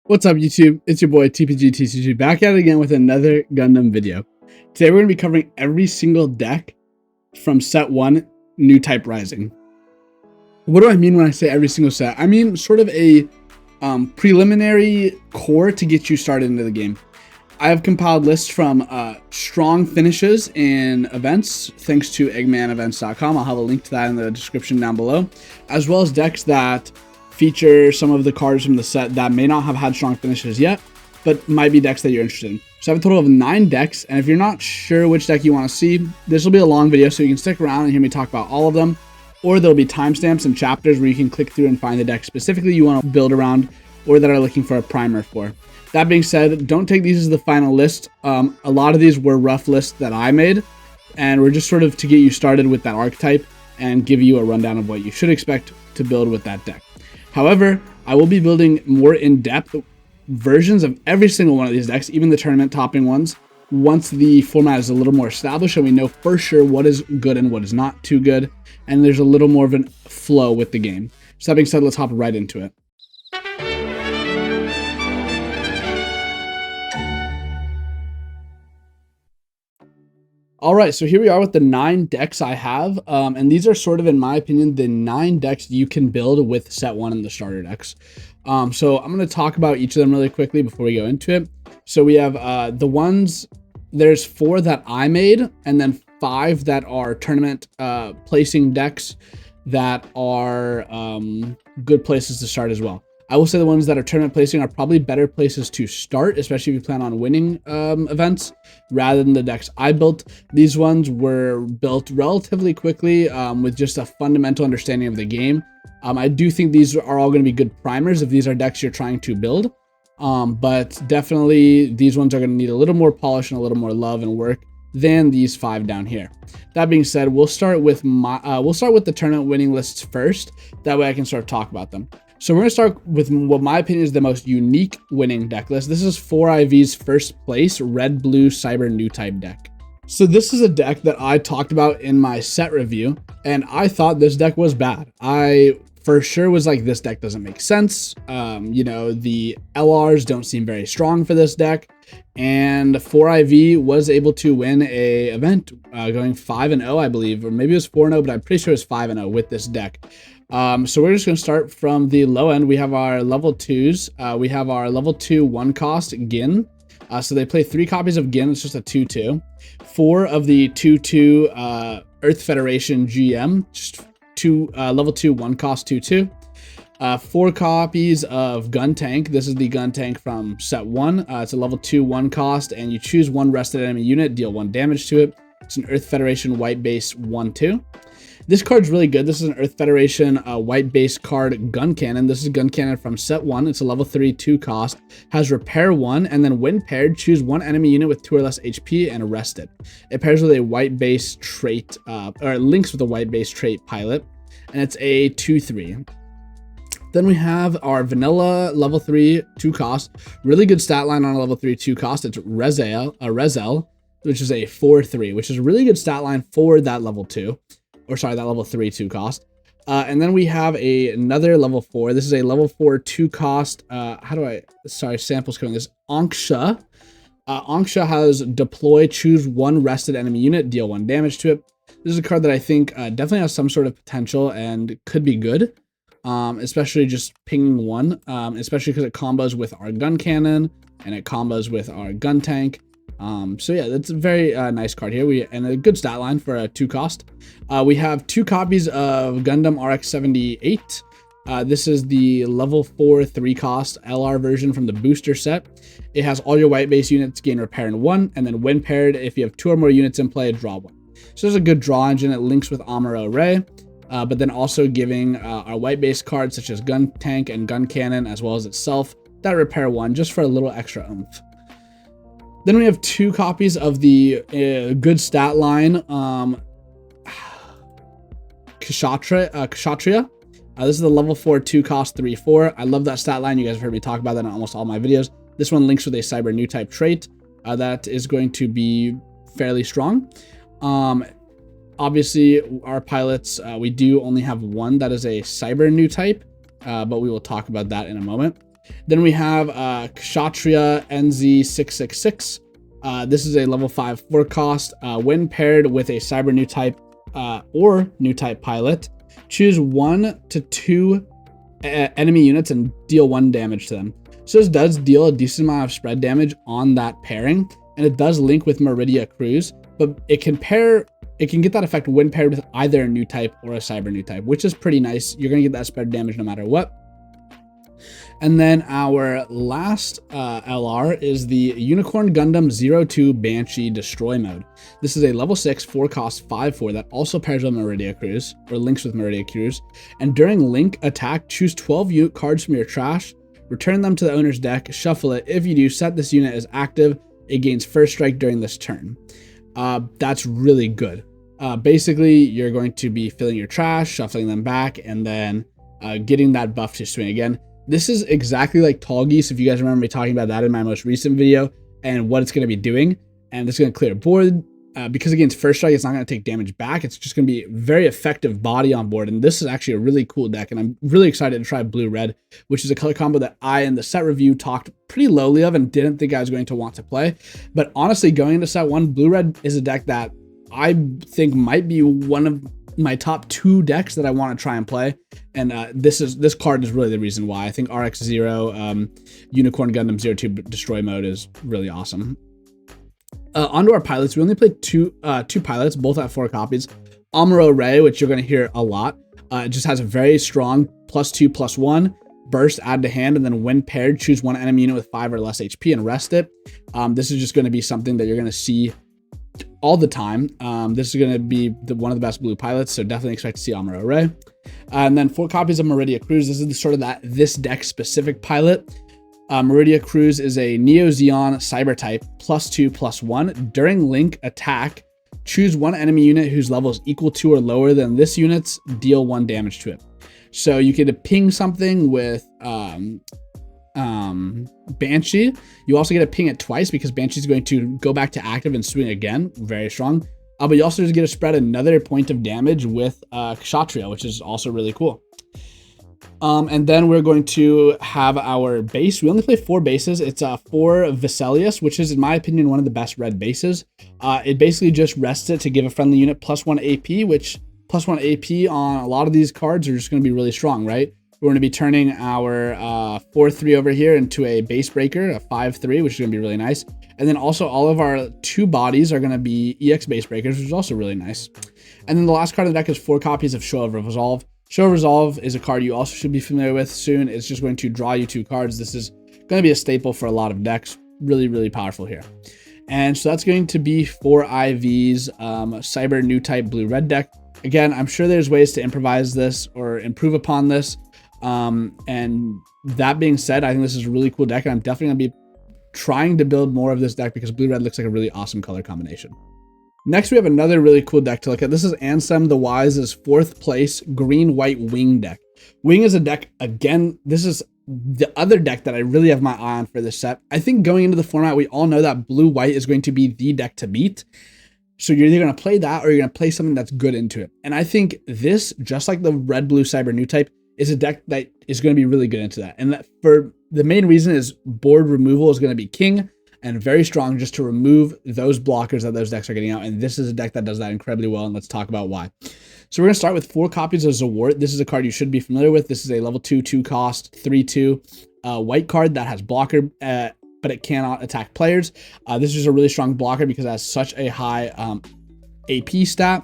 What's up, YouTube? It's your boy TPGTCG back at it again with another Gundam video. Today we're going to be covering every single deck from set 1, Newtype Rising. What do I mean when I say every single set? I mean sort of a preliminary core to get you started into the game. I have compiled lists from strong finishes in events, thanks to EgmanEvents.com. I'll have a link to that in the description down below, as well as decks that feature some of the cards from the set that may not have had strong finishes yet, but might be decks that you're interested in. So I have a total of 9 decks, and if you're not sure which deck you want to see, this will be a long video, so you can stick around and hear me talk about all of them, or there'll be timestamps and chapters where you can click through and find the deck specifically you want to build around, or that are looking for a primer for. That being said, don't take these as the final list. A lot of these were rough lists that I made, and we're just sort of to get you started with that archetype and give you a rundown of what you should expect to build with that deck. However, I will be building more in-depth versions of every single one of these decks, even the tournament topping ones, once the format is a little more established and we know for sure what is good and what is not too good, and there's a little more of a flow with the game. So that being said, let's hop right into it. Alright, so here we are with the 9 decks I have, and these are sort of, in my opinion, the 9 decks you can build with set 1 in the starter decks. So I'm going to talk about each of them really quickly before we go into it. So we have the ones, there's 4 that I made, and then 5 that are tournament placing decks that are good places to start as well. I will say the ones that are tournament placing are probably better places to start, especially if you plan on winning events, rather than the decks I built. These ones were built relatively quickly with just a fundamental understanding of the game. I do think these are all going to be good primers if these are decks you're trying to build, but definitely these ones are going to need a little more polish and a little more love and work than these 5 down here. That being said, we'll start with the tournament winning lists first. That way I can sort of talk about them. So we're going to start with what my opinion is the most unique winning deck list. This is 4IV's first place red-blue Cyber-Newtype deck. So this is a deck that I talked about in my set review, and I thought this deck was bad. I for sure was like, this deck doesn't make sense. You know, the LRs don't seem very strong for this deck, and 4IV was able to win a event going 5-0, I believe, or maybe it was 4-0, but I'm pretty sure it was 5-0 with this deck. So we're just going to start from the low end. We have our level 2s. We have our level 2 1-cost Gin. So they play 3 copies of Gin. It's just a 2-2. 4 of the 2-2 Earth Federation GM. Just level 2 1-cost 2-2. 4 copies of Gun Tank. This is the Gun Tank from set 1. It's a level 2 1-cost, and you choose 1 rested enemy unit, deal 1 damage to it. It's an Earth Federation white base 1-2. This card's really good. This is an Earth Federation white base card Gun Cannon. This is Gun Cannon from set 1. It's a level 3 2-cost. Has repair 1, and then when paired, choose 1 enemy unit with 2 or less HP and arrest it. It pairs with a white base trait, or links with a white base trait pilot, and it's a 2-3. Then we have our vanilla level 3 2-cost. Really good stat line on a level 3 2-cost. It's Rezel, which is a 4-3, which is a really good stat line for that level 2. Or sorry, that level 3 2-cost. And then we have another level 4. This is a level 4 2-cost. Sample's coming. This Anksha. Anksha has deploy, choose 1 rested enemy unit, deal 1 damage to it. This is a card that I think definitely has some sort of potential and could be good. Especially just pinging 1. Especially because it combos with our gun cannon and it combos with our gun tank. So yeah, that's a very nice card here. And a good stat line for a 2-cost. We have 2 copies of Gundam RX-78. This is the level 4 3-cost LR version from the booster set. It has all your white base units gain repair in 1, and then when paired, if you have 2 or more units in play, draw 1. So there's a good draw engine. It links with Amuro Ray, but then also giving our white base cards such as Gun Tank and Gun Cannon, as well as itself, that repair 1 just for a little extra oomph. Then we have 2 copies of the good stat line Kshatriya. This is the level 4 2-cost 3-4. I love that stat line. You guys have heard me talk about that in almost all my videos. This one links with a Cyber-Newtype trait that is going to be fairly strong. Obviously, our pilots, we do only have 1 that is a Cyber-Newtype, but we will talk about that in a moment. Then we have Kshatriya NZ666. This is a level 5 4 cost. When paired with a Cyber-Newtype or Newtype pilot, choose 1 to 2 enemy units and deal 1 damage to them. So this does deal a decent amount of spread damage on that pairing, and it does link with Meridia Cruise, but it can get that effect when paired with either a Newtype or a Cyber-Newtype, which is pretty nice. You're going to get that spread damage no matter what. And then our last LR is the Unicorn Gundam 02 Banshee Destroy Mode. This is a level 6 4 cost 5/4 that also pairs with Meridia Cruise, or links with Meridia Cruise. And during link attack, choose 12 unit cards from your trash, return them to the owner's deck, shuffle it. If you do, set this unit as active. It gains first strike during this turn. That's really good. Basically, you're going to be filling your trash, shuffling them back, and then getting that buff to swing again. This is exactly like Tall Geese, if you guys remember me talking about that in my most recent video, and what it's going to be doing. And it's going to clear a board. Because it gains first strike, it's not going to take damage back. It's just going to be very effective body on board. And this is actually a really cool deck. And I'm really excited to try blue-red, which is a color combo that I, in the set review, talked pretty lowly of and didn't think I was going to want to play. But honestly, going into set 1, blue-red is a deck that I think might be one of my top 2 decks that I want to try and play. And this card is really the reason why. I think RX-0 Unicorn Gundam 02 Destroy Mode is really awesome. Onto our pilots, we only played two pilots, both at 4 copies. Amuro Ray, which you're going to hear a lot, it just has a very strong +2/+1 burst, add to hand, and then when paired, choose 1 enemy unit with 5 or less HP and rest it. This is just going to be something that you're going to see all the time. This is going to be one of the best blue pilots, so definitely expect to see Amuro Ray. And then 4 copies of Meridia Cruise. This is sort of this deck specific pilot. Meridia Cruise is a Neo Zeon Cyber type +2/+1. During link attack, choose 1 enemy unit whose level is equal to or lower than this unit's, deal 1 damage to it. So you could ping something with Banshee. You also get to ping it twice because Banshee is going to go back to active and swing again. Very strong. But you also just get to spread another point of damage with Kshatriya, which is also really cool. And then we're going to have our base. We only play 4 bases. It's 4 Vesalius, which is, in my opinion, one of the best red bases. It basically just rests it to give a friendly unit +1 AP, which +1 AP on a lot of these cards are just going to be really strong, right? We're going to be turning our 4/3 over here into a base breaker, a 5/3, which is going to be really nice. And then also all of our 2 bodies are going to be EX base breakers, which is also really nice. And then the last card of the deck is 4 copies of Show of Resolve. Show of Resolve is a card you also should be familiar with soon. It's just going to draw you 2 cards. This is going to be a staple for a lot of decks. Really, really powerful here. And so that's going to be for IV's Cyber-Newtype blue-red deck. Again, I'm sure there's ways to improvise this or improve upon this. And that being said, I think this is a really cool deck, and I'm definitely going to be trying to build more of this deck because blue-red looks like a really awesome color combination. Next, we have another really cool deck to look at. This is Ansem the Wise's 4th place green-white wing deck. Wing is a deck, again, this is the other deck that I really have my eye on for this set. I think going into the format, we all know that blue-white is going to be the deck to beat. So you're either going to play that or you're going to play something that's good into it. And I think this, just like the red-blue Cyber-Newtype, is a deck that is going to be really good into that. And that for the main reason is board removal is going to be king and very strong just to remove those blockers that those decks are getting out. And this is a deck that does that incredibly well. And let's talk about why. So we're going to start with 4 copies of Zawart. This is a card you should be familiar with. This is a level 2, 2 cost, 3/2 white card that has blocker, but it cannot attack players. This is a really strong blocker because it has such a high AP stat,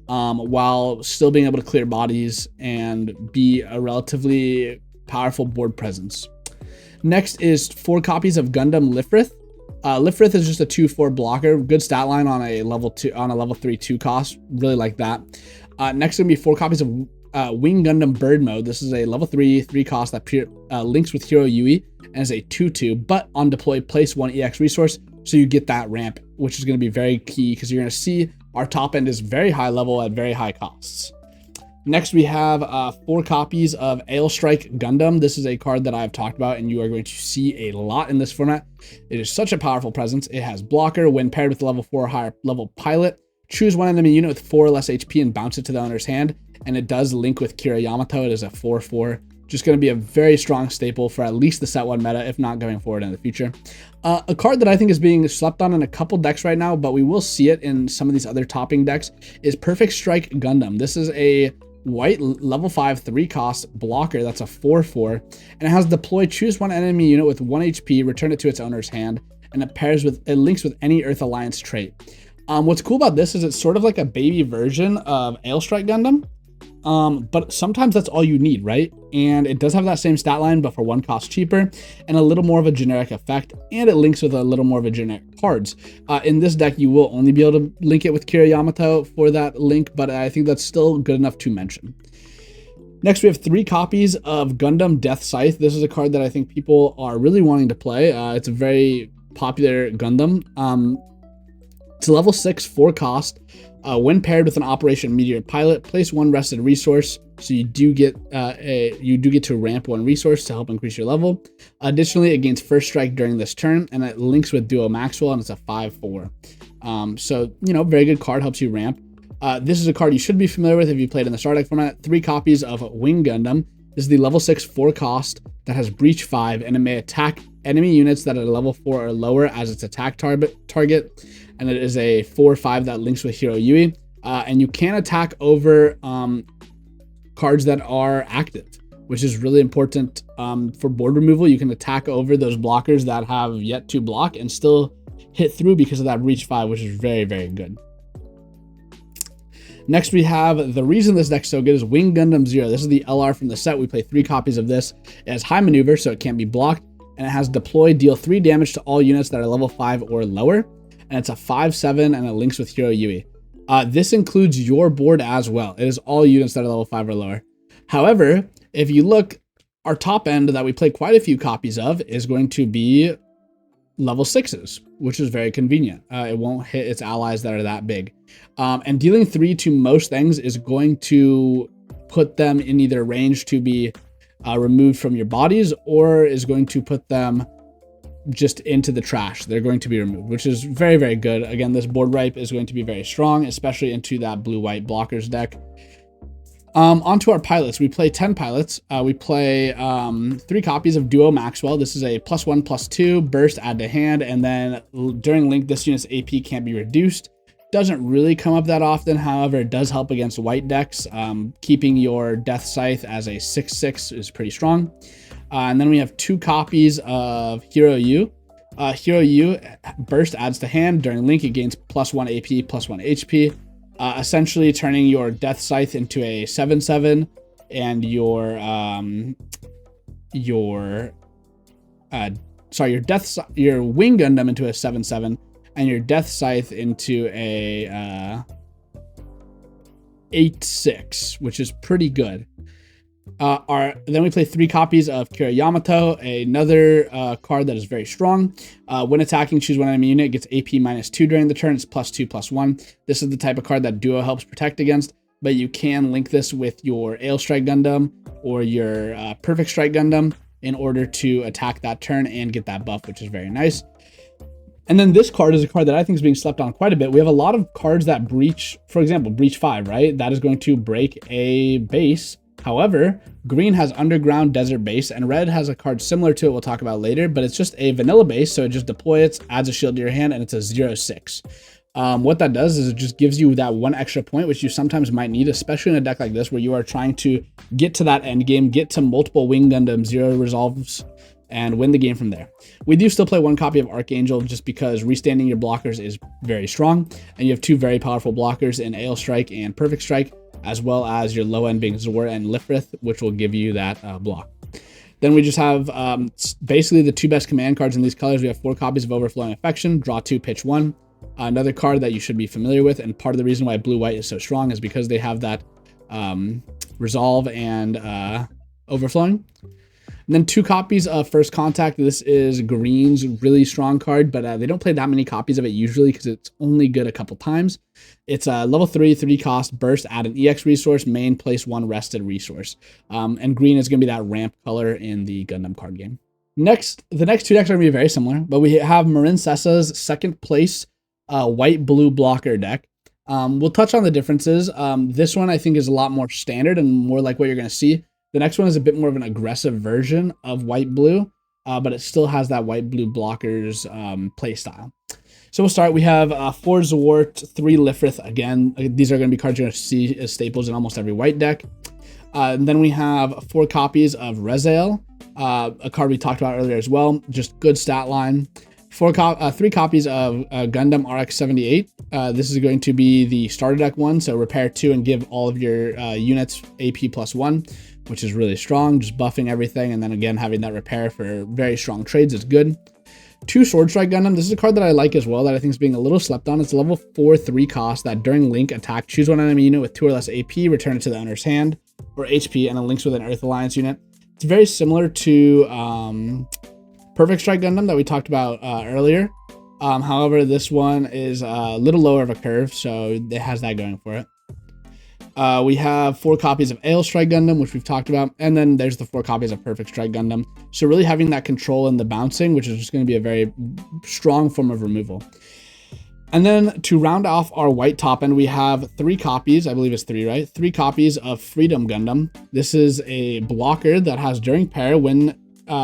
while still being able to clear bodies and be a relatively powerful board presence. Next is 4 copies of Gundam Lifrith. Lifrith is just a 2/4 blocker, good stat line on a level 3 2 cost. Really like that. Next gonna be 4 copies of Wing Gundam Bird Mode. This is a level 3 3 cost that links with Hero Yui and is a 2/2. But on deploy, place 1 EX resource, so you get that ramp, which is going to be very key because you're going to see our top end is very high level at very high costs. Next, we have 4 copies of Ailstrike Gundam. This is a card that I've talked about, and you are going to see a lot in this format. It is such a powerful presence. It has blocker when paired with level 4 or higher level pilot. Choose 1 enemy unit with 4 or less HP and bounce it to the owner's hand. And it does link with Kira Yamato. It is a 4/4 Just going to be a very strong staple for at least the set 1 meta, if not going forward in the future. A card that I think is being slept on in a couple decks right now, but we will see it in some of these other topping decks, is Perfect Strike Gundam. This is a white level 5 3 cost blocker that's a 4/4, and it has deploy, choose one enemy unit with 1 HP, return it to its owner's hand, and it links with any Earth Alliance trait. What's cool about this is it's sort of like a baby version of Ailstrike Gundam. But sometimes that's all you need, right? And it does have that same stat line, but for 1 cost cheaper and a little more of a generic effect, and it links with a little more of a generic cards. In this deck, you will only be able to link it with Kira Yamato for that link, but I think that's still good enough to mention. Next, we have 3 copies of Gundam Death Scythe. This is a card that I think people are really wanting to play. It's a very popular Gundam. It's a level 6, 4 cost. When paired with an Operation Meteor pilot, place 1 rested resource, so you do get to ramp 1 resource to help increase your level. Additionally, it gains first strike during this turn, and it links with Duo Maxwell, and it's a 5/4. So very good card, helps you ramp. This is a card you should be familiar with if you played in the Star deck format. 3 copies of Wing Gundam. This is the level 6 4 cost that has Breach 5, and it may attack enemy units that are level 4 or lower as its attack target. And it is a 4/5 that links with Hero Yui. And you can attack over cards that are active, which is really important for board removal. You can attack over those blockers that have yet to block and still hit through because of that Breach 5, which is very, very good. Next, we have the reason this deck's so good is Wing Gundam Zero. This is the LR from the set. We play 3 copies of this. It has high maneuver, so it can't be blocked. And it has deploy, deal 3 damage to all units that are level 5 or lower. And it's a 5/7, and it links with Hero Yui. This includes your board as well. It is all units that are level 5 or lower. However, if you look, our top end that we play quite a few copies of is going to be level 6s, which is very convenient. It won't hit its allies that are that big. And dealing 3 to most things is going to put them in either range to be removed from your bodies, or is going to put them just into the trash. They're going to be removed, which is very, very good. Again, this board wipe is going to be very strong, especially into that blue-white blockers deck. Onto our pilots. We play 10 pilots. We play 3 copies of Duo Maxwell. This is a +1/+2 burst, add to hand, and then during link, this unit's AP can't be reduced. Doesn't really come up that often. However, it does help against white decks. Keeping your Death Scythe as a 6/6 is pretty strong. And then we have 2 copies of Hero Yu. Hero Yu burst adds to hand. During link, it gains +1 AP, +1 HP. Essentially turning your Death Scythe into a 7/7, and your Wing Gundam into a 7/7, and your Death Scythe into a 8/6, which is pretty good. Then we play 3 copies of Kira Yamato, another card that is very strong. When attacking, choose one enemy unit, gets AP -2 during the turn. It's +2/+1. This is the type of card that Duo helps protect against, but you can link this with your Ailstrike Gundam or your Perfect Strike Gundam in order to attack that turn and get that buff, which is very nice. And then this card is a card that I think is being slept on quite a bit. We have a lot of cards that breach, for example, Breach 5, right? That is going to break a base. However, green has Underground Desert Base, and red has a card similar to it we'll talk about later, but it's just a vanilla base, so it just deploys, adds a shield to your hand, and it's a 0/6. What that does is it just gives you that 1 extra point, which you sometimes might need, especially in a deck like this, where you are trying to get to that end game, get to multiple Wing Gundam 0 resolves, and win the game from there. We do still play 1 copy of Archangel just because restanding your blockers is very strong, and you have 2 very powerful blockers in Ailstrike and Perfect Strike, as well as your low end being Zor and Lifrith, which will give you that block. Then we just have basically the 2 best command cards in these colors. We have 4 copies of Overflowing Affection, draw 2, pitch 1. Another card that you should be familiar with, and part of the reason why blue-white is so strong is because they have that resolve and overflowing. And then 2 copies of First Contact. This is green's really strong card, but they don't play that many copies of it usually because it's only good a couple times. It's a level 3, 3 cost burst, add an EX resource, main, place 1 rested resource. And green is going to be that ramp color in the Gundam card game. Next, the next 2 decks are going to be very similar, but we have Marin Sessa's second place white-blue blocker deck. We'll touch on the differences. This one I think is a lot more standard and more like what you're going to see The next one is a bit more of an aggressive version of white-blue, but it still has that white-blue blockers playstyle. So we'll start. We have 4 Zwart, 3 Lifrith. Again, these are going to be cards you're going to see as staples in almost every white deck. And then we have 4 copies of Rezael, a card we talked about earlier as well. Just good stat line. 3 copies of Gundam RX-78. This is going to be the starter deck one, so repair 2 and give all of your units AP +1, which is really strong, just buffing everything, and then again having that repair for very strong trades is good. 2 Sword Strike Gundam. This is a card that I like as well, that I think is being a little slept on. It's a level 4/3 cost that during link attack, choose one enemy unit with 2 or less AP, return it to the owner's hand, or HP, and it links with an Earth Alliance unit. It's very similar to Perfect Strike Gundam that we talked about earlier. However, this one is a little lower of a curve, so it has that going for it. We have 4 copies of Ale Strike Gundam, which we've talked about, and then there's the 4 copies of Perfect Strike Gundam. So really having that control in the bouncing, which is just going to be a very strong form of removal. And then to round off our white top end, we have 3 copies, I believe it's 3, right? 3 copies of Freedom Gundam. This is a blocker that has during pair, when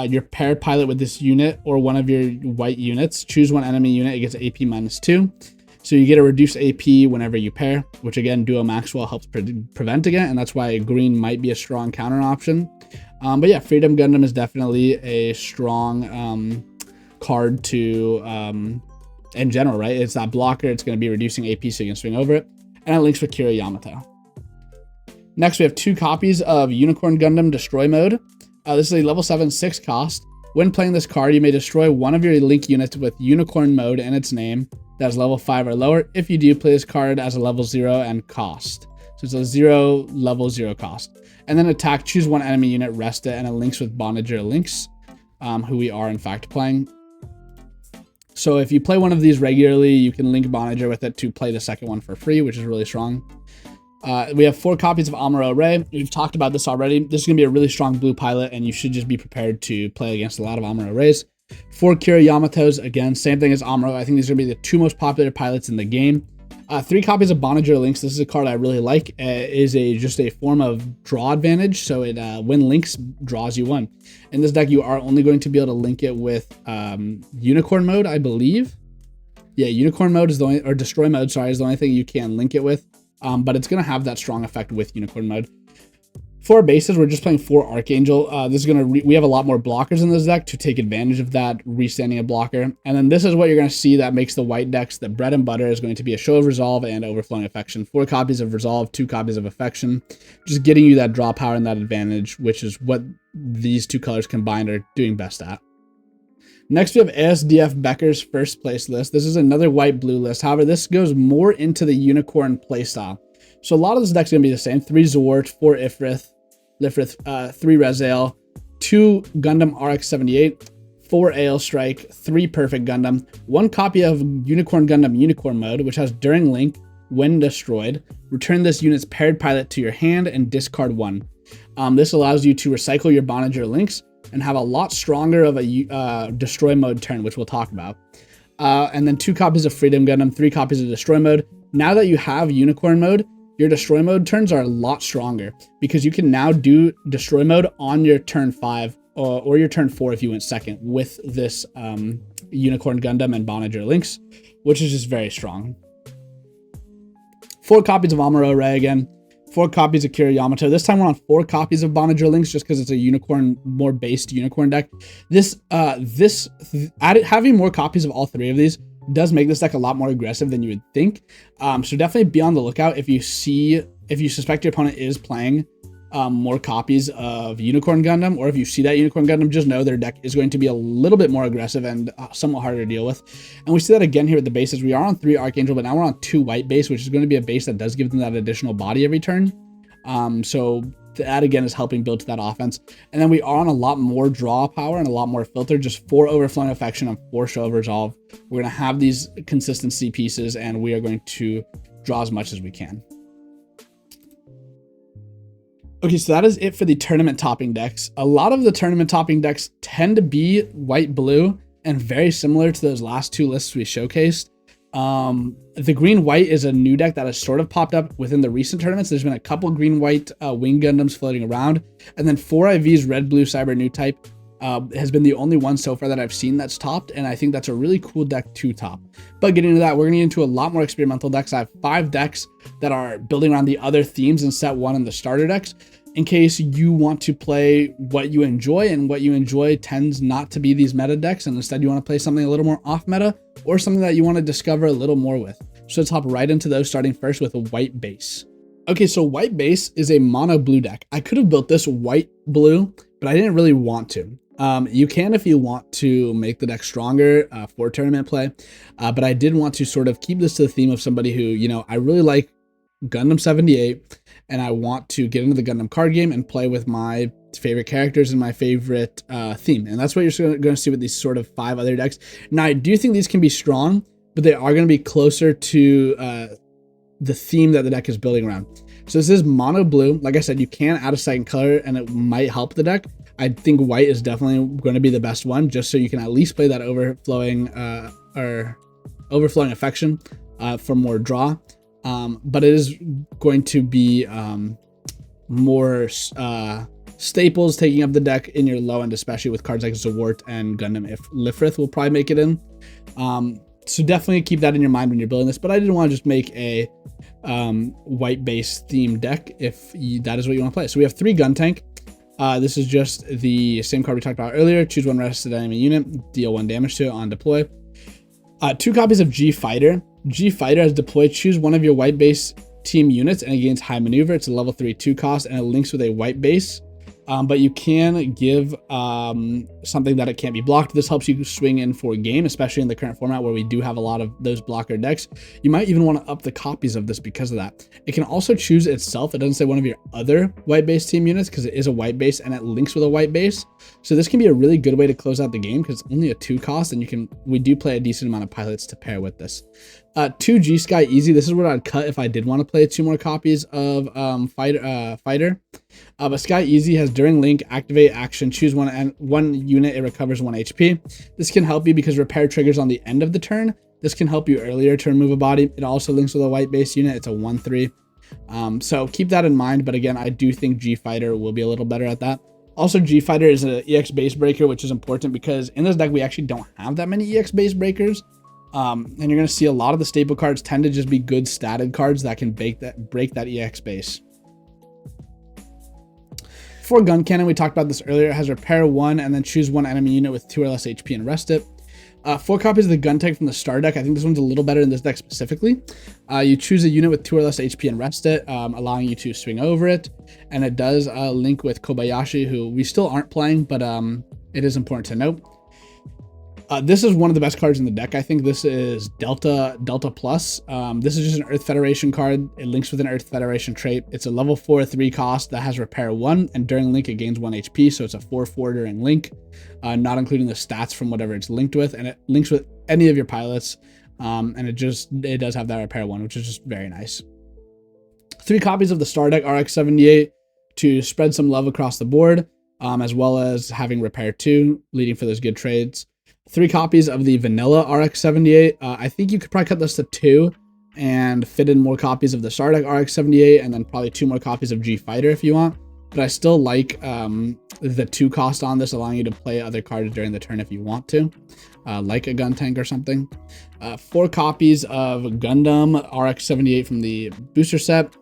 your pair pilot with this unit or one of your white units, choose one enemy unit, it gets AP -2. So you get a reduced AP whenever you pair, which again, Duo Maxwell helps prevent again, and that's why green might be a strong counter option. But yeah, Freedom Gundam is definitely a strong card to, in general, right? It's that blocker, it's going to be reducing AP so you can swing over it, and it links with Kira Yamato. Next, we have 2 copies of Unicorn Gundam Destroy Mode. This is a level 7 6 cost. When playing this card, you may destroy one of your link units with Unicorn Mode in its name that is level 5 or lower. If you do, play this card as a level 0 and cost. So it's a 0 level 0 cost. And then attack, choose one enemy unit, rest it, and it links with Bondager Links, who we are in fact playing. So if you play one of these regularly, you can link Bondager with it to play the second one for free, which is really strong. We have 4 copies of Amuro Ray. We've talked about this already. This is going to be a really strong blue pilot, and you should just be prepared to play against a lot of Amuro Rays. 4 Kira Yamatos, again, same thing as Amuro. I think these are going to be the 2 most popular pilots in the game. 3 copies of Bondager Links. This is a card I really like. Is just a form of draw advantage, so it when links draws you 1. In this deck, you are only going to be able to link it with Unicorn Mode, I believe. Yeah, Unicorn Mode is the only, or Destroy Mode, sorry, is the only thing you can link it with. But it's going to have that strong effect with Unicorn Mode. For our bases, we're just playing 4 Archangel. This is going to we have a lot more blockers in this deck to take advantage of that, restanding a blocker. And then this is what you're going to see that makes the white decks the bread and butter, is going to be a Show of Resolve and Overflowing Affection. 4 copies of Resolve, 2 copies of Affection. Just getting you that draw power and that advantage, which is what these 2 colors combined are doing best at. Next, we have ASDF Becker's first place list. This is another white-blue list. However, this goes more into the Unicorn playstyle. So a lot of this deck's going to be the same. 3 Zwart, 4 Lifrith, 3 Rezael, 2 Gundam RX-78, 4 Ale Strike, 3 Perfect Gundam, 1 copy of Unicorn Gundam Unicorn Mode, which has during link, when destroyed, return this unit's paired pilot to your hand and discard 1. This allows you to recycle your Bondager Links and have a lot stronger of a Destroy Mode turn, which we'll talk about. And then 2 copies of Freedom Gundam, 3 copies of Destroy Mode. Now that you have Unicorn Mode, your Destroy Mode turns are a lot stronger, because you can now do Destroy Mode on your turn 5 or your turn 4 if you went second with this Unicorn Gundam and Bondager Links, which is just very strong. 4 copies of Amuro Ray again. 4 copies of Kira Yamato. This time we're on 4 copies of Bondager Links, just because it's a unicorn, more based unicorn deck. Having more copies of all 3 of these does make this deck a lot more aggressive than you would think. So definitely be on the lookout if you suspect your opponent is playing more copies of Unicorn Gundam, or if you see that Unicorn Gundam, just know their deck is going to be a little bit more aggressive and somewhat harder to deal with. And we see that again here with the bases. We are on 3 Archangel, but now we're on 2 white base, which is going to be a base that does give them that additional body every turn. So that again is helping build to that offense. And then we are on a lot more draw power and a lot more filter, just 4 Overflowing Affection and 4 Show of Resolve. We're going to have these consistency pieces, and we are going to draw as much as we can. Okay, so that is it for the tournament topping decks. A lot of the tournament topping decks tend to be white-blue and very similar to those last 2 lists we showcased. The green-white is a new deck that has sort of popped up within the recent tournaments. There's been a couple green-white Wing Gundams floating around, and then 4IV's red-blue Cyber-Newtype has been the only one so far that I've seen that's topped, and I think that's a really cool deck to top. But getting into that, we're going to get into a lot more experimental decks. I have 5 decks that are building around the other themes in set 1 and the starter decks, in case you want to play what you enjoy, and what you enjoy tends not to be these meta decks, and instead you want to play something a little more off meta, or something that you want to discover a little more with. So let's hop right into those, starting first with a white base. Okay, so white base is a mono blue deck. I could have built this white blue, but I didn't really want to. You can if you want to make the deck stronger for tournament play, but I did want to sort of keep this to the theme of somebody who, you know, I really like Gundam 78, and I want to get into the Gundam card game and play with my favorite characters and my favorite theme. And that's what you're going to see with these sort of 5 other decks. Now, I do think these can be strong, but they are going to be closer to the theme that the deck is building around. So this is mono blue. Like I said, you can add a second color and it might help the deck. I think white is definitely going to be the best one, just so you can at least play that overflowing affection for more draw. But it is going to be more staples taking up the deck in your low end, especially with cards like Zawart and Gundam if Lifrith will probably make it in. So definitely keep that in your mind when you're building this, but I didn't want to just make a white base themed deck if that is what you want to play. So we have 3 Gun Tank. This is just the same card we talked about earlier. Choose 1 rested enemy unit, deal 1 damage to it on deploy. 2 copies of G Fighter. G Fighter has deployed. Choose one of your white base team units and it gains high maneuver. It's a level 3 2 cost and it links with a white base. But you can give something that it can't be blocked. This helps you swing in for a game, especially in the current format where we do have a lot of those blocker decks. You might even want to up the copies of this because of that. It can also choose itself. It doesn't say one of your other white base team units because it is a white base and it links with a white base. So this can be a really good way to close out the game because it's only a 2 cost, and we do play a decent amount of pilots to pair with this. 2 G Sky Easy. This is what I'd cut if I did want to play 2 more copies of Fighter. But Sky Easy has during link, activate action, choose one unit, it recovers 1 HP. This can help you because repair triggers on the end of the turn. This can help you earlier to remove a body. It also links with a white base unit. It's a 1/3. So keep that in mind. But again, I do think G Fighter will be a little better at that. Also, G Fighter is an EX base breaker, which is important because in this deck, we actually don't have that many EX base breakers. And you're going to see a lot of the staple cards tend to just be good statted cards that can break that EX base. For Gun Cannon, we talked about this earlier. It has repair 1 and then choose 1 enemy unit with 2 or less HP and rest it. 4 copies of the Gun Tank from the star deck. I think this one's a little better in this deck specifically. You choose a unit with 2 or less HP and rest it, allowing you to swing over it. And it does link with Kobayashi, who we still aren't playing, but it is important to note. This is one of the best cards in the deck. I think this is Delta Plus. This is just an Earth Federation card. It links with an Earth Federation trait. It's a level 4 3 cost that has repair 1, and during link it gains 1 HP, so it's a 4/4 during link, not including the stats from whatever it's linked with, and it links with any of your pilots, and it does have that repair 1, which is just very nice. 3 copies of the star deck RX-78 to spread some love across the board, as well as having repair 2, leading for those good trades. 3 copies of the vanilla RX-78. I think you could probably cut this to 2 and fit in more copies of the star deck RX-78, and then probably 2 more copies of G Fighter if you want. But I still like the 2 cost on this, allowing you to play other cards during the turn if you want to, like a Gun Tank or something. 4 copies of Gundam RX-78 from the booster set.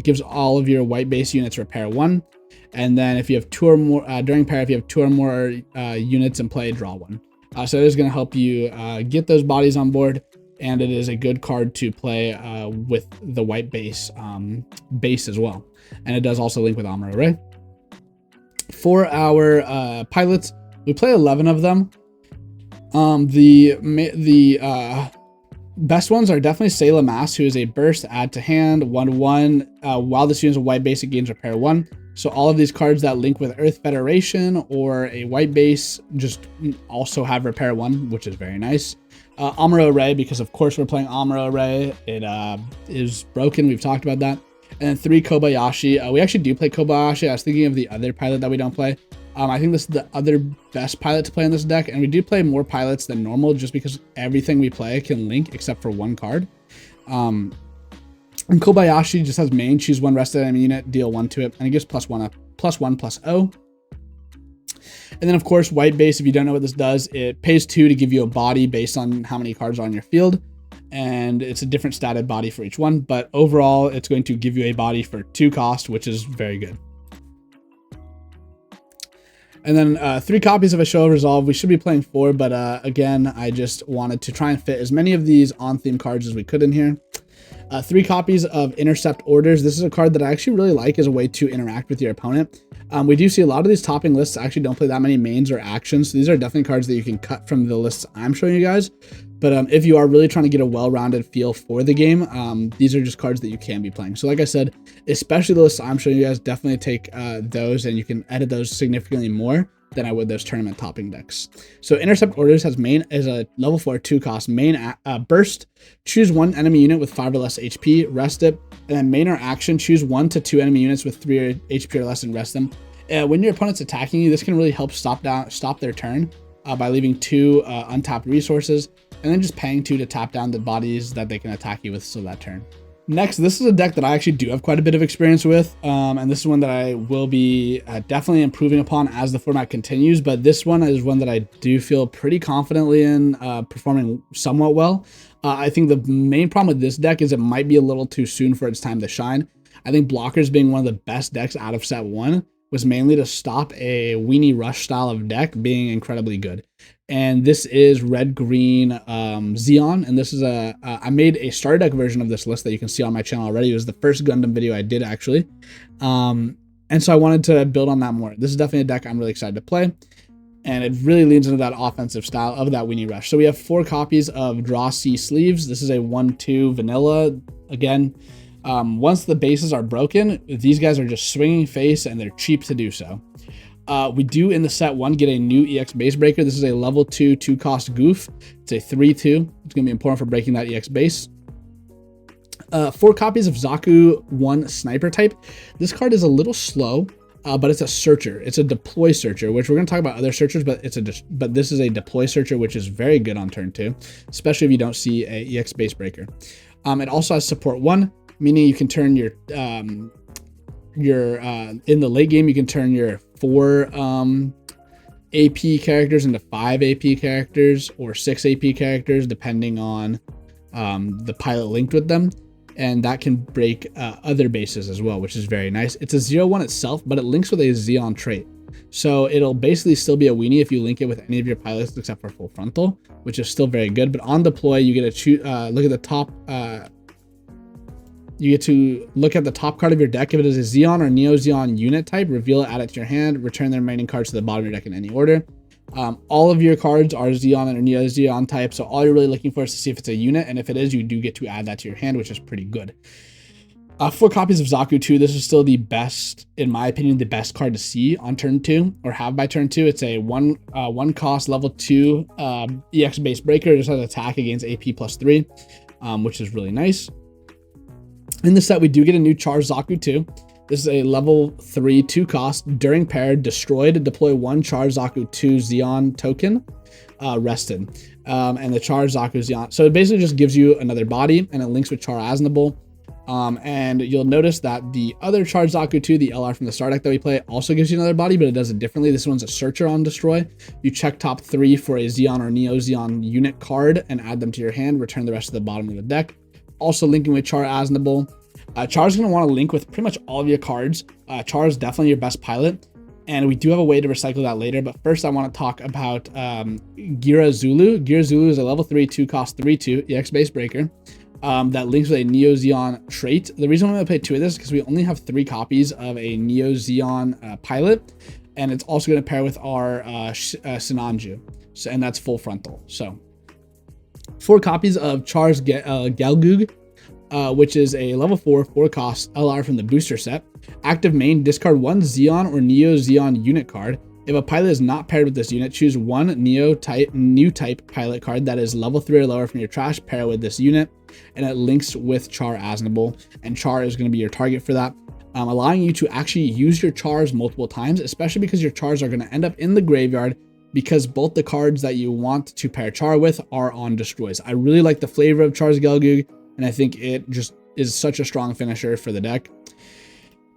Gives all of your white base units repair 1. And then if you have 2 or more, during pair, if you have 2 or more units in play, draw 1. So it is going to help you get those bodies on board, and it is a good card to play with the white base as well. And it does also link with Amuro Ray. For our pilots, we play 11 of them. The best ones are definitely Sayla Mass, who is a burst, add to hand, 1/1. While this unit is a white base, it gains repair 1. So all of these cards that link with Earth Federation or a white base just also have repair 1, which is very nice. Amuro Ray, because of course we're playing Amuro Ray. It is broken. We've talked about that. And then 3 Kobayashi. We actually do play Kobayashi. I was thinking of the other pilot that we don't play. I think this is the other best pilot to play in this deck, and we do play more pilots than normal just because everything we play can link except for one card. And Kobayashi just has main, choose one rested enemy unit, deal 1 to it, and it gives +1/+0. And then of course, white base, if you don't know what this does, it pays 2 to give you a body based on how many cards are on your field. And it's a different statted body for each one, but overall it's going to give you a body for 2 cost, which is very good. And then 3 copies of a Show of Resolve. We should be playing 4, but again, I just wanted to try and fit as many of these on-theme cards as we could in here. 3 copies of Intercept Orders. This is a card that I actually really like as a way to interact with your opponent. We do see a lot of these topping lists actually don't play that many mains or actions, so these are definitely cards that you can cut from the lists I'm showing you guys. But if you are really trying to get a well-rounded feel for the game, these are just cards that you can be playing. So like I said, especially the lists I'm showing you guys, definitely take those, and you can edit those significantly more than I would those tournament topping decks. So Intercept Orders has main as a level 4 2 cost main burst. Choose 1 enemy unit with 5 or less HP, rest it, and then main or action, choose 1 to 2 enemy units with 3 HP or less and rest them. When your opponent's attacking you, this can really help stop their turn by leaving 2 untapped resources, and then just paying 2 to tap down the bodies that they can attack you with so that turn. Next, this is a deck that I actually do have quite a bit of experience with, and this is one that I will be definitely improving upon as the format continues, but this one is one that I do feel pretty confidently in performing somewhat well. I think the main problem with this deck is it might be a little too soon for its time to shine. I think Blockers being one of the best decks out of set 1 was mainly to stop a Weenie Rush style of deck being incredibly good. And this is red-green Zeon, and this is I made a starter deck version of this list that you can see on my channel already. It was the first Gundam video I did, actually. And so I wanted to build on that more. This is definitely a deck I'm really excited to play, and it really leans into that offensive style of that Weenie Rush. So we have 4 copies of Draw C Sleeves. This is a 1/2 vanilla. Again, once the bases are broken, these guys are just swinging face, and they're cheap to do so. We do in the set 1 get a new EX base breaker. This is a level 2 2 cost goof. It's a 3/2. It's going to be important for breaking that EX base. 4 copies of Zaku 1 Sniper Type. This card is a little slow, but it's a searcher. It's a deploy searcher, which we're going to talk about other searchers, but this is a deploy searcher, which is very good on turn 2, especially if you don't see a EX base breaker. It also has support 1, meaning you can turn your in the late game, you can turn your 4 AP characters into 5 AP characters or 6 AP characters, depending on the pilot linked with them. And that can break other bases as well, which is very nice. It's a 0/1 itself, but it links with a Zeon trait. So it'll basically still be a weenie if you link it with any of your pilots except for full frontal, which is still very good. But on deploy, you get to look at the top. You get to look at the top card of your deck. If it is a Zeon or Neo Zeon unit type, reveal it, add it to your hand, return the remaining cards to the bottom of your deck in any order. All of your cards are Zeon or Neo Zeon type, so all you're really looking for is to see if it's a unit, and if it is, you do get to add that to your hand, which is pretty good. 4 copies of Zaku 2. This is still the best, in my opinion, the best card to see on turn 2 or have by turn 2. It's a 1 cost level 2 EX base breaker. It just has attack against AP +3, which is really nice. In the set, we do get a new Charge Zaku 2. This is a level 3 2 cost. During pair, destroyed, deploy 1 Charge Zaku 2 Zeon token, rested. And the Charge Zaku Zeon. So it basically just gives you another body, and it links with Char Aznable. And you'll notice that the other Charge Zaku 2, the LR from the star deck that we play, also gives you another body, but it does it differently. This one's a searcher on destroy. You check top 3 for a Zeon or Neo Zeon unit card and add them to your hand, return the rest to the bottom of the deck. Also linking with Char Aznable. Char is going to want to link with pretty much all of your cards. Char is definitely your best pilot, and we do have a way to recycle that later. But first, I want to talk about Gira Zulu. Gira Zulu is a level 3 2 cost 3/2 EX base breaker that links with a Neo Zeon trait. The reason I'm going to play 2 of this is because we only have 3 copies of a Neo Zeon pilot, and it's also going to pair with our Sinanju, and that's full frontal. So 4 copies of Char's Galgug, which is a level 4 4 cost LR from the booster set. Active main, discard 1 Zeon or Neo Zeon unit card. If a pilot is not paired with this unit, choose 1 Newtype pilot card that is level 3 or lower from your trash, pair with this unit, and it links with Char Aznable, and Char is going to be your target for that. allowing you to actually use your chars multiple times, especially because your chars are going to end up in the graveyard because both the cards that you want to pair char with are on destroys. I really like the flavor of Char's Gelgoog, and I think it just is such a strong finisher for the deck.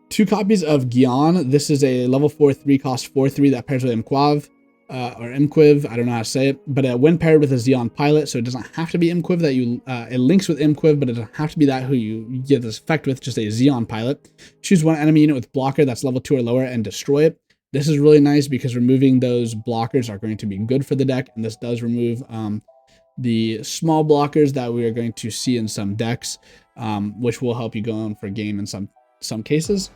2 copies of Zeon. This is a level 4 3 cost 4/3 that pairs with Imquiv, or Imquiv, I don't know how to say it, but when paired with a Zeon pilot, so it doesn't have to be Imquiv that you, it links with Imquiv, but it doesn't have to be that who you get this effect with, just a Zeon pilot. Choose one enemy unit with blocker that's level 2 or lower and destroy it. This is really nice because removing those blockers are going to be good for the deck, and this does remove the small blockers that we are going to see in some decks, which will help you go on for game in some cases.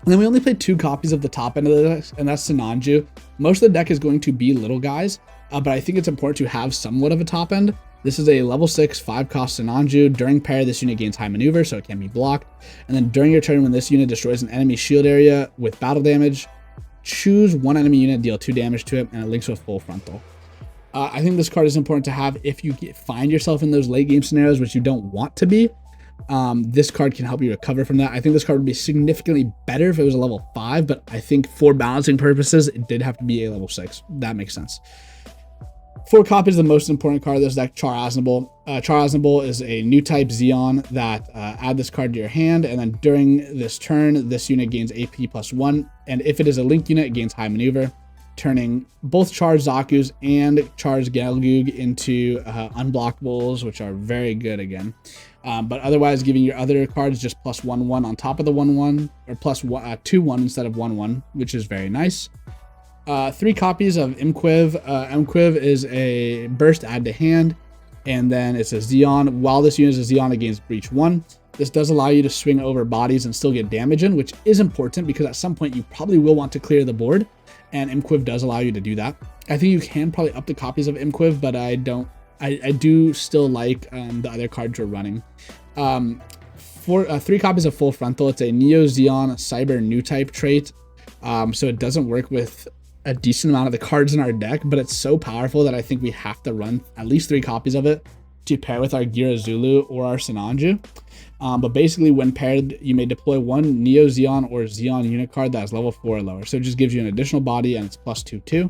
And then we only played 2 copies of the top end of the deck, and that's Sinanju. Most of the deck is going to be little guys, but I think it's important to have somewhat of a top end. This is a level 6, 5 cost Sinanju. During pair, this unit gains high maneuver, so it can be blocked. And then during your turn, when this unit destroys an enemy shield area with battle damage, choose one enemy unit, deal 2 damage to it, and it links with full frontal. I think this card is important to have if you find yourself in those late game scenarios, which you don't want to be. This card can help you recover from that. I think this card would be significantly better if it was a level 5, but I think for balancing purposes, it did have to be a level 6. That makes sense. 4 copies of the most important card of this deck, Char Aznable. Char Aznable is a Newtype Zeon that add this card to your hand, and then during this turn, this unit gains AP +1, and if it is a link unit, it gains high maneuver, turning both Char's Zaku's and Char's Gelgoog into unblockables, which are very good again. But otherwise, giving your other cards just +1/1 on top of the 1/1, or +2/1 instead of 1/1, which is very nice. 3 copies of Imquiv. Imquiv is a burst add to hand, and then it's a Zeon. While this unit is a Zeon, it gains breach 1. This does allow you to swing over bodies and still get damage in, which is important because at some point you probably will want to clear the board, and Imquiv does allow you to do that. I think you can probably up the copies of Imquiv, but I do still like the other cards you're running. 3 copies of Full Frontal. It's a Neo Zeon Cyber-Newtype trait, so it doesn't work with a decent amount of the cards in our deck, but it's so powerful that I think we have to run at least 3 copies of it to pair with our Gira Zulu or our Sinanju. But basically, when paired, you may deploy one Neo Zeon or Zeon unit card that is level 4 or lower. So it just gives you an additional body, and it's +2/2.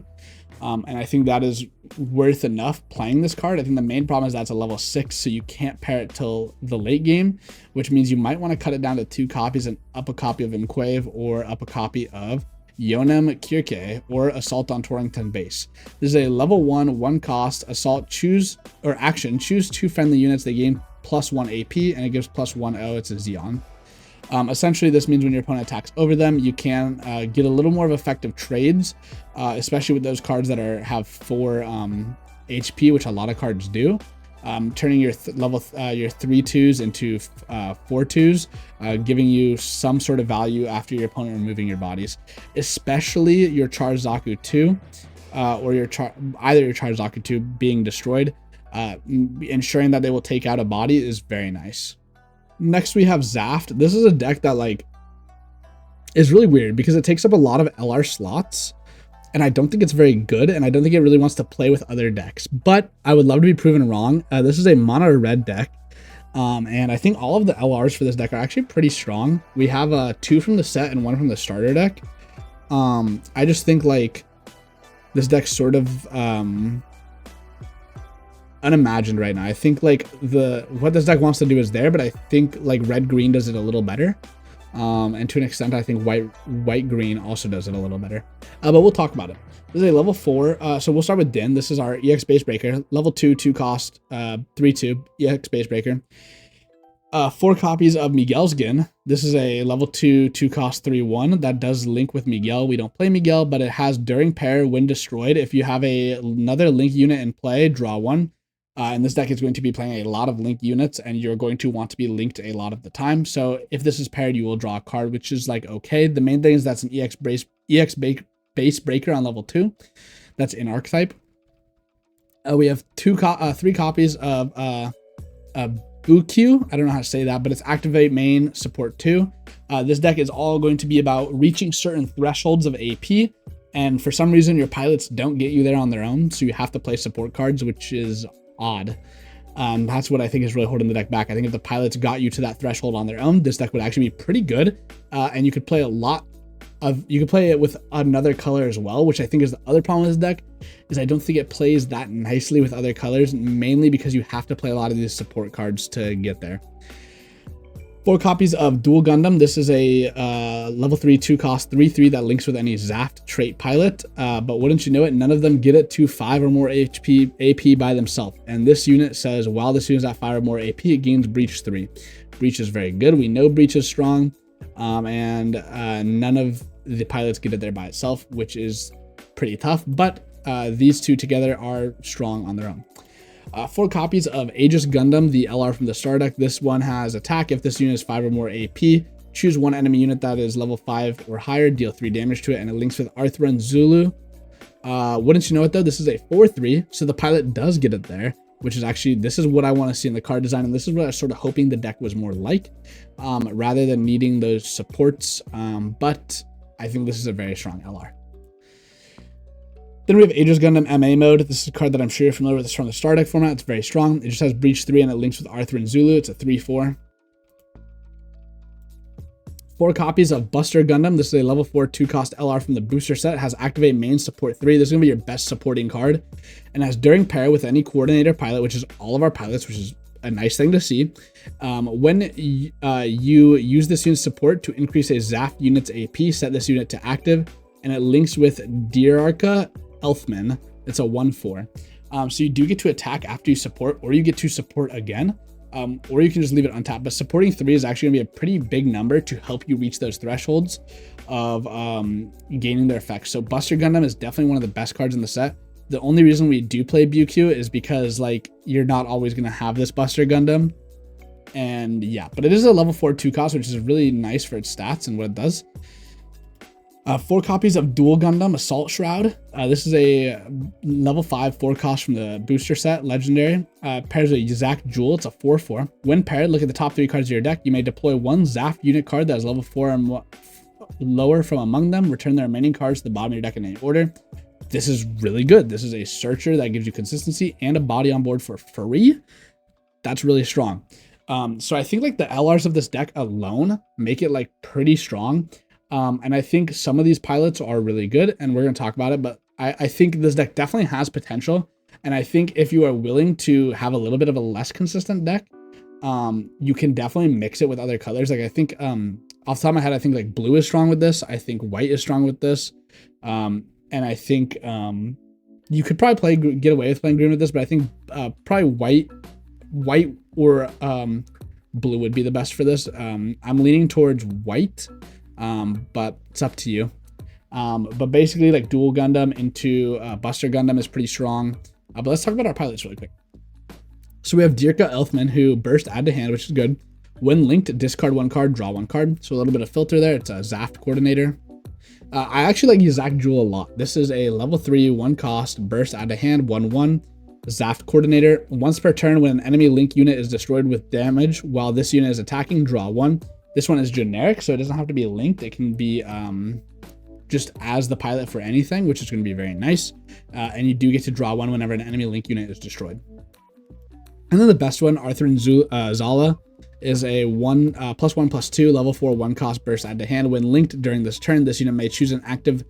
And I think that is worth enough playing this card. I think the main problem is that's a level 6, so you can't pair it till the late game, which means you might want to cut it down to 2 copies and up a copy of Imquiv or up a copy of Yonem Kirke or Assault on Torrington Base. This is a level 1 cost assault. Choose 2 friendly units. They gain +1 AP, and it gives +1/0. It's a Zeon. Essentially, this means when your opponent attacks over them, you can get a little more of effective trades, especially with those cards that have 4 HP, which a lot of cards do. Turning your 3/2s into 4/2s, giving you some sort of value after your opponent removing your bodies, especially your Char Zaku 2, or either your Char Zaku 2 being destroyed. Ensuring that they will take out a body is very nice. Next, we have Zaft. This is a deck that is really weird because it takes up a lot of LR slots, and I don't think it's very good, and I don't think it really wants to play with other decks, but I would love to be proven wrong. This is a mono red deck, and I think all of the LRs for this deck are actually pretty strong. We have 2 from the set and 1 from the starter deck. I just think this deck's sort of unimagined right now. I think what this deck wants to do is there, but I think red green does it a little better. And to an extent, I think white green also does it a little better. But we'll talk about it. This is a level 4. So we'll start with Din. This is our EX base breaker. Level 2 cost, 3/2 EX base breaker. 4 copies of Miguel's Gin. This is a level 2 cost 3/1 that does link with Miguel. We don't play Miguel, but it has during pair when destroyed. If you have another link unit in play, draw 1. And this deck is going to be playing a lot of link units, and you're going to want to be linked a lot of the time. So if this is paired, you will draw a card, which is okay. The main thing is that's an EX base breaker on level 2. That's in archetype. We have 3 copies of Bukyu. I don't know how to say that, but it's activate main support 2. This deck is all going to be about reaching certain thresholds of AP, and for some reason your pilots don't get you there on their own, so you have to play support cards, which is odd. That's what I think is really holding the deck back. I think if the pilots got you to that threshold on their own, this deck would actually be pretty good. And you could play you could play it with another color as well, which I think is the other problem with this deck, is I don't think it plays that nicely with other colors, mainly because you have to play a lot of these support cards to get there. 4 copies of Dual Gundam. This is a level 3 2 cost 3/3 that links with any Zaft trait pilot, but wouldn't you know it, none of them get it to 5 or more AP by themselves. And this unit says while this unit is at 5 or more AP, it gains Breach 3. Breach is very good. We know Breach is strong, and none of the pilots get it there by itself, which is pretty tough, but these two together are strong on their own. 4 copies of Aegis Gundam, the LR from the star deck. This one has attack. If this unit is 5 or more AP, choose one enemy unit that is level 5 or higher, deal 3 damage to it, and it links with Arthur and Zulu. Wouldn't you know it though, this is a 4/3, so the pilot does get it there, which is actually, this is what I want to see in the card design, and this is what I was sort of hoping the deck was more like, rather than needing those supports, but I think this is a very strong LR. Then we have Aegis Gundam MA mode. This is a card that I'm sure you're familiar with. It's from the star deck format. It's very strong. It just has Breach 3 and it links with Arthur and Zulu. It's a 3/4. 4 copies of Buster Gundam. This is a level 4 2 cost LR from the booster set. It has Activate Main Support 3. This is going to be your best supporting card. And has during pair with any coordinator pilot, which is all of our pilots, which is a nice thing to see. When you use this unit's support to increase a Zaft unit's AP, set this unit to active, and it links with Diarca Elfman. It's a 1/4. So you do get to attack after you support, or you get to support again, or you can just leave it untapped. But supporting 3 is actually going to be a pretty big number to help you reach those thresholds of gaining their effects. So Buster Gundam is definitely one of the best cards in the set. The only reason we do play BQ is because like you're not always going to have this Buster Gundam. And yeah, but it is a level 4 2 cost, which is really nice for its stats and what it does. 4 copies of Dual Gundam Assault Shroud. This is a level 5 4 cost from the booster set, legendary. Pairs with Zaft Jewel. It's a 4/4. When paired, look at the top 3 cards of your deck. You may deploy one Zaft unit card that is level 4 and lower from among them. Return the remaining cards to the bottom of your deck in any order. This is really good. This is a searcher that gives you consistency and a body on board for free. That's really strong. So I think like the LRs of this deck alone make it like pretty strong. And I think some of these pilots are really good, and we're going to talk about it, but I think this deck definitely has potential. And I think if you are willing to have a little bit of a less consistent deck, you can definitely mix it with other colors. Like I think, off the top of my head, I think like blue is strong with this. I think white is strong with this. And I think, you could probably get away with playing green with this, but I think, probably white or, blue would be the best for this. I'm leaning towards white. But it's up to you. But basically like Dual Gundam into Buster Gundam is pretty strong. But let's talk about our pilots really quick. So we have Diarca Elfman, who burst add to hand, which is good. When linked, discard 1 card, draw 1 card. So a little bit of filter there. It's a Zaft coordinator. I actually like Zaft Jewel a lot. This is a level 3 1 cost burst add to hand 1/1 Zaft coordinator. Once per turn, when an enemy link unit is destroyed with damage while this unit is attacking, draw 1. This one is generic, so it doesn't have to be linked. It can be just as the pilot for anything, which is going to be very nice. And you do get to draw 1 whenever an enemy link unit is destroyed. And then the best one, Arthur and Zala, is a +1/+2 level 4 1 cost burst add to hand. When linked during this turn, this unit may choose an active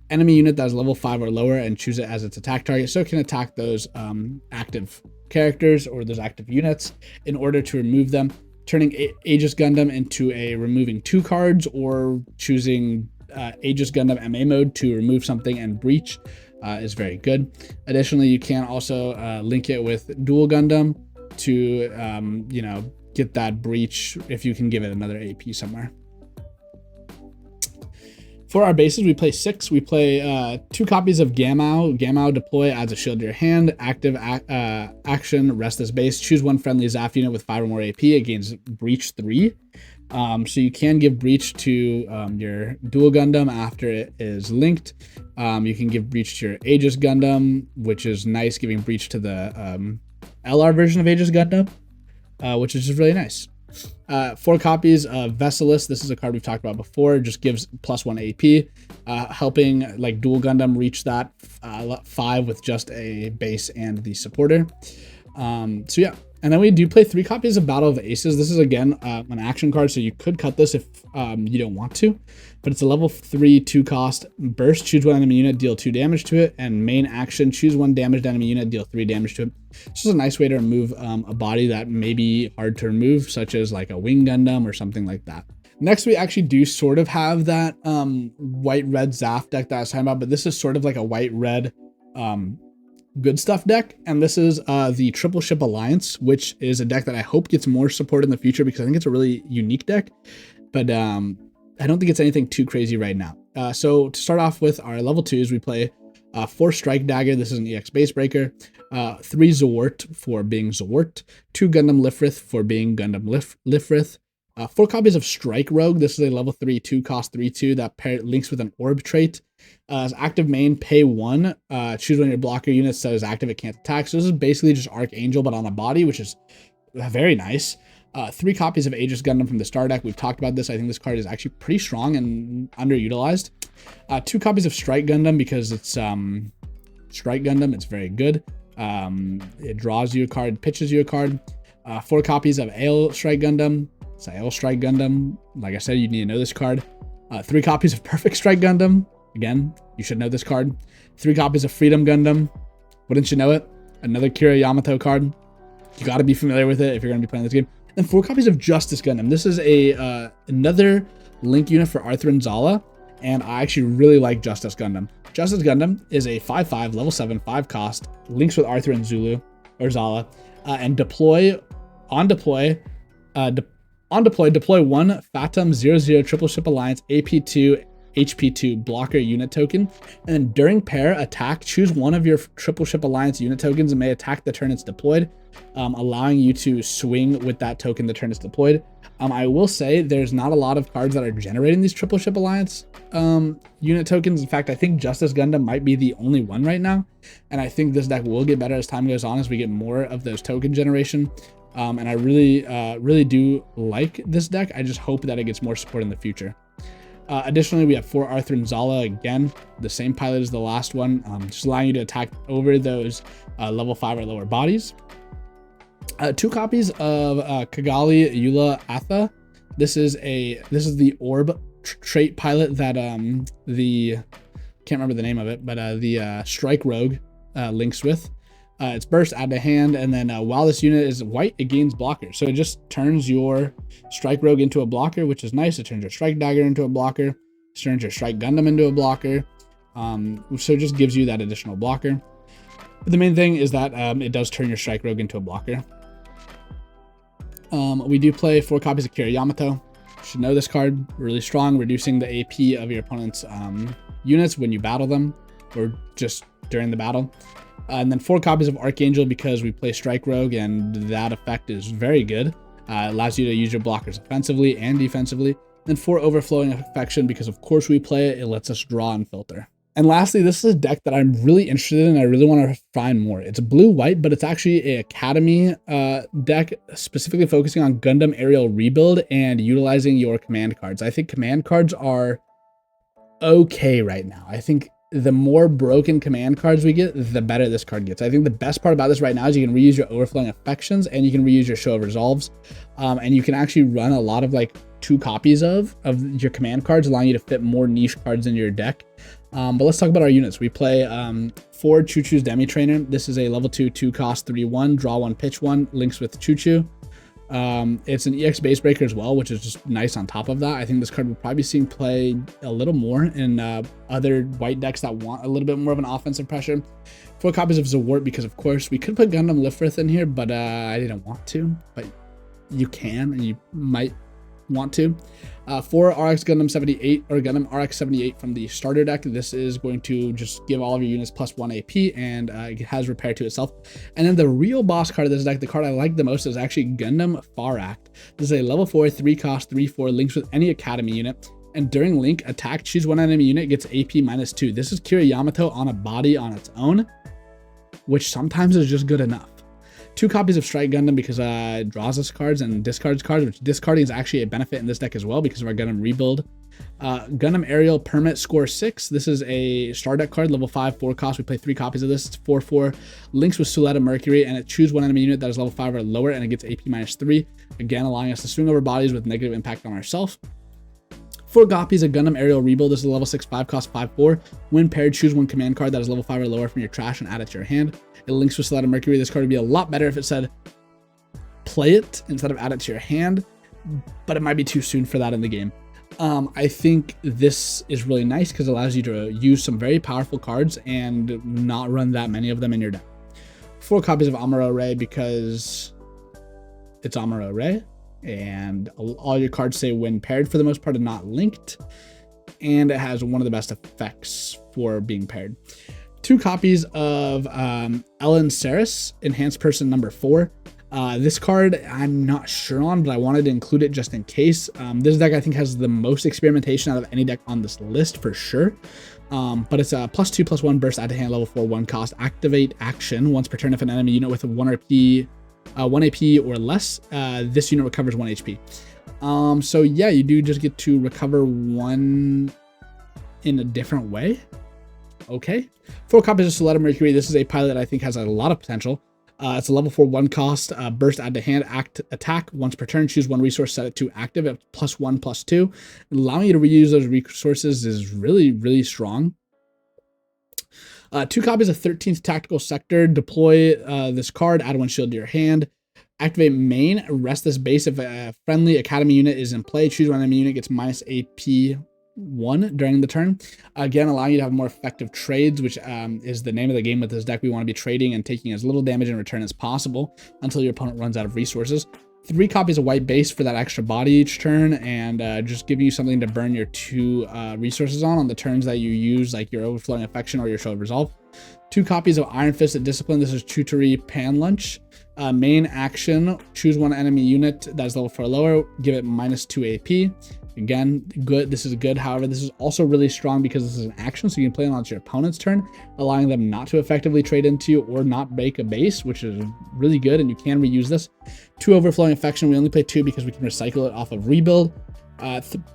enemy unit that is level 5 or lower and choose it as its attack target, so it can attack those active characters or those active units in order to remove them. Turning Aegis Gundam into a removing 2 cards, or choosing Aegis Gundam MA mode to remove something and breach is very good. Additionally, you can also link it with Dual Gundam to, you know, get that breach if you can give it another AP somewhere. For our bases, we play 6. We play 2 copies of Gamao. Gamao deploy, adds a shield to your hand. Active action, rest this base. Choose 1 friendly Zaft unit with 5 or more AP. It gains Breach 3. So you can give Breach to your Dual Gundam after it is linked. You can give Breach to your Aegis Gundam, which is nice, giving Breach to the LR version of Aegis Gundam, which is just really nice. 4 copies of Vessalus. This is a card we've talked about before. It just gives +1 AP, helping like Dual Gundam reach that 5 with just a base and the supporter. So yeah, And then we do play 3 copies of Battle of Aces. This is, again, an action card, so you could cut this if you don't want to. But it's a level 3, 2 cost. Burst, choose 1 enemy unit, deal 2 damage to it. And main action, choose 1 damaged enemy unit, deal 3 damage to it. This is a nice way to remove a body that may be hard to remove, such as like a Wing Gundam or something like that. Next, we actually do sort of have that white-red Zaft deck that I was talking about, but this is sort of like a white-red good stuff deck, and this is the Triple Ship Alliance, which is a deck that I hope gets more support in the future because I think it's a really unique deck, but I don't think it's anything too crazy right now. So to start off with our level 2s, we play 4 Strike Dagger. This is an EX base breaker. 3 Zawart for being Zawart. 2 Gundam Lifrith for being Gundam Lifrith. 4 copies of Strike Rogue. This is a level 3, 2 cost 3/2 that links with an orb trait. As active main, pay 1. Choose one of your blocker units that is active, it can't attack. So this is basically just Archangel, but on a body, which is very nice. 3 copies of Aegis Gundam from the star deck. We've talked about this. I think this card is actually pretty strong and underutilized. 2 copies of Strike Gundam because it's Strike Gundam. It's very good. It draws you a card, pitches you a card. 4 copies of Ale Strike Gundam. It's Ale Strike Gundam. Like I said, you need to know this card. 3 copies of Perfect Strike Gundam. Again, you should know this card. 3 copies of Freedom Gundam. Wouldn't you know it? Another Kira Yamato card. You got to be familiar with it if you're going to be playing this game. And 4 copies of Justice Gundam. This is a another link unit for Arthur and Zala, and I actually really like Justice Gundam. Justice Gundam is a 5/5, level 7, 5 cost, links with Arthur and Zulu, or Zala, and deploy 1 Phantom 00 Triple Ship Alliance AP2 HP2 blocker unit token, and then during pair attack, choose one of your Triple Ship Alliance unit tokens and may attack the turn it's deployed, allowing you to swing with that token the turn it's deployed. I will say there's not a lot of cards that are generating these Triple Ship Alliance unit tokens. In fact, I think Justice Gundam might be the only one right now, and I think this deck will get better as time goes on as we get more of those token generation. And I really do like this deck. I just hope that it gets more support in the future. Additionally, we have 4 Arthur and Zala, again, the same pilot as the last one, just allowing you to attack over those level 5 or lower bodies. 2 copies of Kigali Eula Atha. This is the orb trait pilot that can't remember the name of it, but the Strike Rogue links with. It's burst, add to hand, and then while this unit is white, it gains blocker. So it just turns your Strike Rogue into a blocker, which is nice. It turns your Strike Dagger into a blocker. It turns your Strike Gundam into a blocker. So it just gives you that additional blocker. But the main thing is that it does turn your Strike Rogue into a blocker. We do play 4 copies of Kira Yamato. You should know this card. Really strong, reducing the AP of your opponent's units when you battle them, or just during the battle. And then 4 copies of Archangel because we play Strike Rogue, and that effect is very good. It allows you to use your blockers offensively and defensively. Then 4 Overflowing Affection because, of course, we play it. It lets us draw and filter. And lastly, this is a deck that I'm really interested in. I really want to find more. It's blue-white, but it's actually an Academy deck specifically focusing on Gundam Aerial Rebuild and utilizing your command cards. I think command cards are okay right now. I think the more broken command cards we get, the better this card gets. I think the best part about this right now is you can reuse your Overflowing Affections and you can reuse your Show of Resolves. And you can actually run a lot of 2 copies of your command cards, allowing you to fit more niche cards into your deck. But let's talk about our units. We play 4 Choo Choo's Demi Trainer. This is a level 2, 2 cost, 3/1, draw 1, pitch 1, links with Choo Choo. It's an EX base breaker as well, which is just nice on top of that. I think this card will probably be seeing play a little more in other white decks that want a little bit more of an offensive pressure. 4 copies of Zawart because, of course, we could put Gundam Lifrith in here, but I didn't want to. But you can, and you might want to. 4 RX Gundam 78 or Gundam RX 78 from the starter deck. This is going to just give all of your units +1 AP, and it has repair to itself. And then the real boss card of this deck, the card I like the most, is actually Gundam Farak. This is a level 4, 3 cost, 3/4, links with any Academy unit. And during link attack, choose one enemy unit, gets AP -2. This is Kira Yamato on a body on its own, which sometimes is just good enough. 2 copies of Strike Gundam because it draws us cards and discards cards, which discarding is actually a benefit in this deck as well because of our Gundam Rebuild Gundam Aerial Permit Score 6. This is a star deck card, level 5, 4 cost. We play 3 copies of this. It's 4/4. Links with Suletta Mercury, and it chooses one enemy unit that is level 5 or lower, and it gets AP -3. Again, allowing us to swing over bodies with negative impact on ourselves. 4 copies of Gundam Aerial Rebuild. This is a level 6, 5 cost, 5/4. When paired, choose one command card that is level 5 or lower from your trash and add it to your hand. It links with Suletta Mercury. This card would be a lot better if it said play it instead of add it to your hand, but it might be too soon for that in the game. I think this is really nice because it allows you to use some very powerful cards and not run that many of them in your deck. 4 copies of Amuro Ray because it's Amuro Ray, and all your cards say when paired for the most part and not linked, and it has one of the best effects for being paired. 2 copies of Ellen Saris, Enhanced Person number 4. This card I'm not sure on, but I wanted to include it just in case. This deck I think has the most experimentation out of any deck on this list for sure. But it's a +2/+1 burst add to hand, level 4, 1 cost. Activate action once per turn if an enemy unit with 1 AP or less. This unit recovers 1 HP. So yeah, you do just get to recover 1 in a different way. Okay. 4 copies of Suletta Mercury. This is a pilot that I think has a lot of potential. It's a level 4, 1 cost, burst add to hand, attack once per turn, choose 1 resource, set it to active at +1/+2. Allowing you to reuse those resources is really, really strong. 2 copies of 13th Tactical Sector. Deploy this card, add 1 shield to your hand. Activate main, rest this base if a friendly academy unit is in play. Choose one enemy unit, gets -AP1 during the turn. Again, allowing you to have more effective trades, which is the name of the game with this deck. We want to be trading and taking as little damage in return as possible until your opponent runs out of resources. 3 copies of white base for that extra body each turn, and just giving you something to burn your 2 resources on the turns that you use, like your Overflowing Affection or your Show of Resolve. 2 copies of Iron Fist at Discipline. This is Chutery Pan Lunch. Main action, choose 1 enemy unit that is level 4 or lower, give it -2 AP. Again, good. This is good. However, this is also really strong because this is an action, so you can play it on your opponent's turn, allowing them not to effectively trade into you or not break a base, which is really good, and you can reuse this. 2 Overflowing Affection. We only play 2 because we can recycle it off of Rebuild.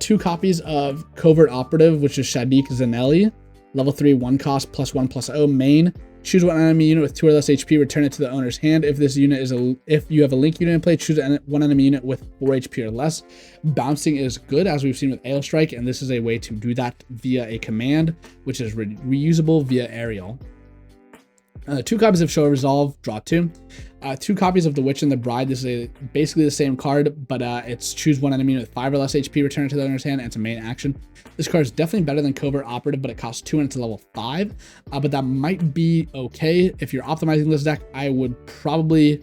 2 copies of Covert Operative, which is Shadiq Zanelli. Level 3, 1 cost, +1/+0. Main. Choose 1 enemy unit with 2 or less HP, return it to the owner's hand. If this unit is if you have a link unit in play, choose 1 enemy unit with 4 HP or less. Bouncing is good, as we've seen with AO Strike, and this is a way to do that via a command, which is reusable via aerial. 2 copies of Show of Resolve, draw 2. 2 copies of The Witch and the Bride. This is basically the same card, but it's choose 1 enemy with 5 or less HP, return it to the owner's hand, and it's a main action. This card is definitely better than Covert Operative, but it costs 2 and it's a level 5. But that might be okay. If you're optimizing this deck, I would probably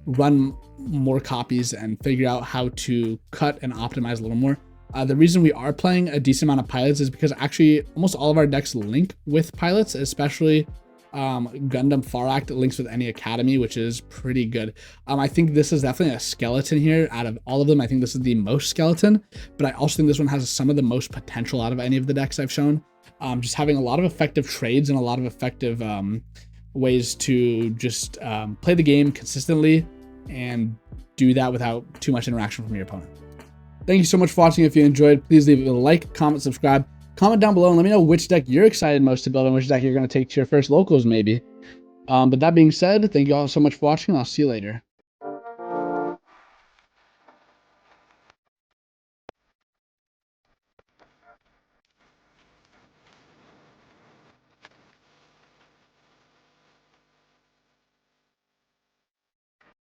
run more copies and figure out how to cut and optimize a little more. The reason we are playing a decent amount of pilots is because actually almost all of our decks link with pilots, especially Gundam Farak links with any academy, which is pretty good. I think this is definitely a skeleton here. Out of all of them, I think this is the most skeleton, but I also think this one has some of the most potential out of any of the decks I've shown. Just having a lot of effective trades and a lot of effective ways to just play the game consistently and do that without too much interaction from your opponent. Thank you so much for watching. If you enjoyed, please leave a like, comment, subscribe. Comment down below and let me know which deck you're excited most to build and which deck you're going to take to your first locals maybe. But that being said, thank you all so much for watching. I'll see you later.